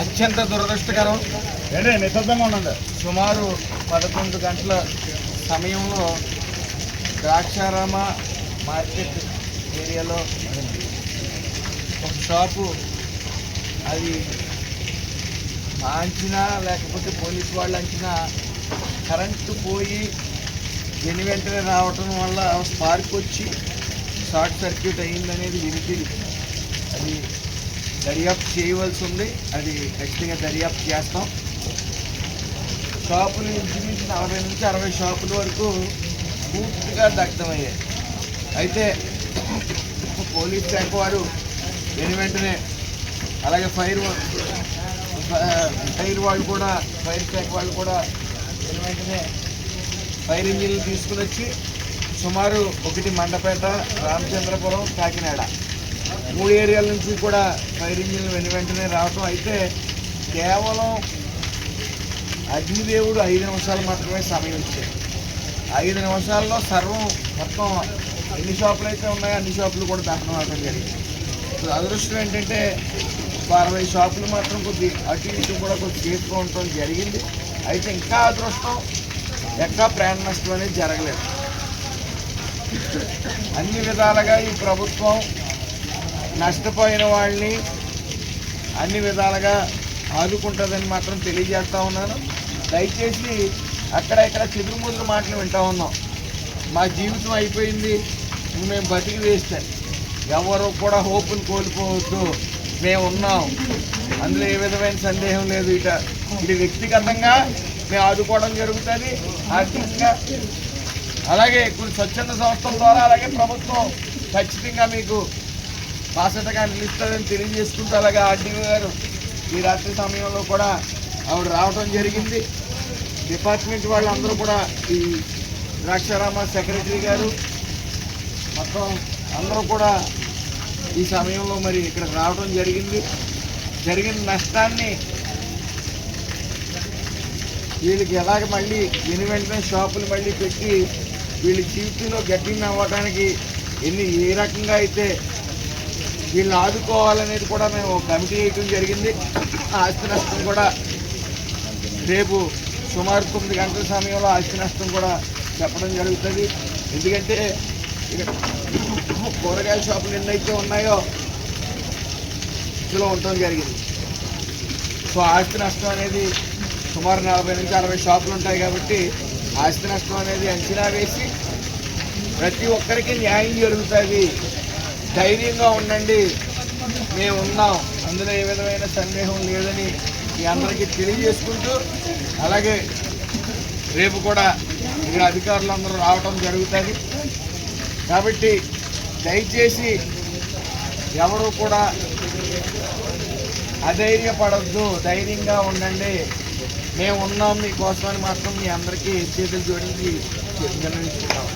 అత్యంత దురదృష్టకరం. నిశ్శబ్దంగా ఉండండి. సుమారు 11 గంటల సమయంలో ద్రాక్షారామ మార్కెట్ ఏరియాలో ఒక షాపు అది అంచినా లేకపోతే పోలీసు వాళ్ళు అంచినా కరెంటు పోయి వెంటనే రావటం వల్ల స్పార్క్ వచ్చి షార్ట్ సర్క్యూట్ అయిందనేది వినికిడి. అది దర్యాప్తు చేయవలసి ఉంది. అది ఖచ్చితంగా దర్యాప్తు చేస్తాం. షాపులు ఇంచుమించు 40 నుంచి 60 షాపుల వరకు పూర్తిగా దగ్ధమయ్యాయి. అయితే పోలీస్ శాఖ వారు వెంటనే అలాగే ఫైర్ వాళ్ళు కూడా ఫైర్ శాఖ వాళ్ళు కూడా వెంటనే ఫైర్ ఇంజిన్లు తీసుకుని వచ్చి సుమారు 1 మండపేట, రామచంద్రపురం, కాకినాడ 3 ఏరియాల నుంచి కూడా ఫైర్ ఇంజిన్లు వెంటనే రావటం. అయితే కేవలం అగ్నిదేవుడు 5 నిమిషాలు మాత్రమే సమయం ఇచ్చాడు. 5 నిమిషాల్లో సర్వం మొత్తం ఎన్ని షాపులు అయితే ఉన్నాయో అన్ని షాపులు కూడా దహనం అవ్వడం జరిగింది. అదృష్టం ఏంటంటే 60 షాపులు మాత్రం కొద్ది అటు ఇటు కూడా కొద్ది కేసుగా ఉండటం జరిగింది. అయితే ఇంకా అదృష్టం ఎక్కడ ప్రాణ నష్టం అనేది జరగలేదు. అన్ని విధాలుగా ఈ ప్రభుత్వం నష్టపోయిన వాళ్ళని అన్ని విధాలుగా ఆదుకుంటుందని మాత్రం తెలియజేస్తూ ఉన్నాను. దయచేసి అక్కడ ఇక్కడ చెదురుముదురు మాటలు వింటూ ఉన్నాం. మా జీవితం అయిపోయింది, మేము బతికి వేస్తాం, ఎవరు కూడా హోప్ని కోల్పోవద్దు, మేము ఉన్నాం, అందులో ఏ విధమైన సందేహం లేదు. ఇది వ్యక్తిగతంగా మేము ఆదుకోవడం జరుగుతుంది, ఆర్థికంగా అలాగే కొన్ని స్వచ్ఛంద సంస్థల ద్వారా అలాగే ప్రభుత్వం ఖచ్చితంగా మీకు బాసటగా నిలుస్తుందని తెలియజేసుకుంటూ అలాగే ఆర్డీఓ గారు ఈ రాత్రి సమయంలో కూడా ఆవిడ రావడం జరిగింది. డిపార్ట్మెంట్ వాళ్ళందరూ కూడా ఈ ద్రాక్షారామ సెక్రటరీ గారు మొత్తం అందరూ కూడా ఈ సమయంలో మరి ఇక్కడ రావడం జరిగింది. జరిగిన నష్టాన్ని వీళ్ళకి ఎలాగ మళ్ళీ వెంటనే షాపులు మళ్ళీ పెట్టి వీళ్ళ జీవితంలో గట్టిన అవ్వడానికి ఏ రకంగా అయితే వీళ్ళని ఆదుకోవాలనేది కూడా మేము కమిటీ వేయడం జరిగింది. ఆస్తి నష్టం కూడా రేపు సుమారు 9 గంటల సమయంలో ఆస్తి నష్టం కూడా చెప్పడం జరుగుతుంది. ఎందుకంటే ఇక్కడ కూరగాయల షాపులు ఎన్నైతే ఉన్నాయో ఇందులో ఉండటం జరిగింది. సో ఆస్తి నష్టం అనేది సుమారు 40 నుంచి 60 షాపులు ఉంటాయి కాబట్టి ఆస్తి నష్టం అనేది అంచనా వేసి ప్రతి ఒక్కరికి న్యాయం జరుగుతుంది. ధైర్యంగా ఉండండి, మేము ఉన్నాం, అందులో ఏ విధమైన సందేహం లేదని మీ అందరికీ తెలియజేసుకుంటూ అలాగే రేపు కూడా ఇక్కడ అధికారులందరూ రావడం జరుగుతుంది. కాబట్టి దయచేసి ఎవరు కూడా అధైర్యపడద్దు, ధైర్యంగా ఉండండి, మేము ఉన్నాం మీకోసమని మాత్రం మీ అందరికీ చేతులు జోడించి నిర్ణయించుకుంటాం.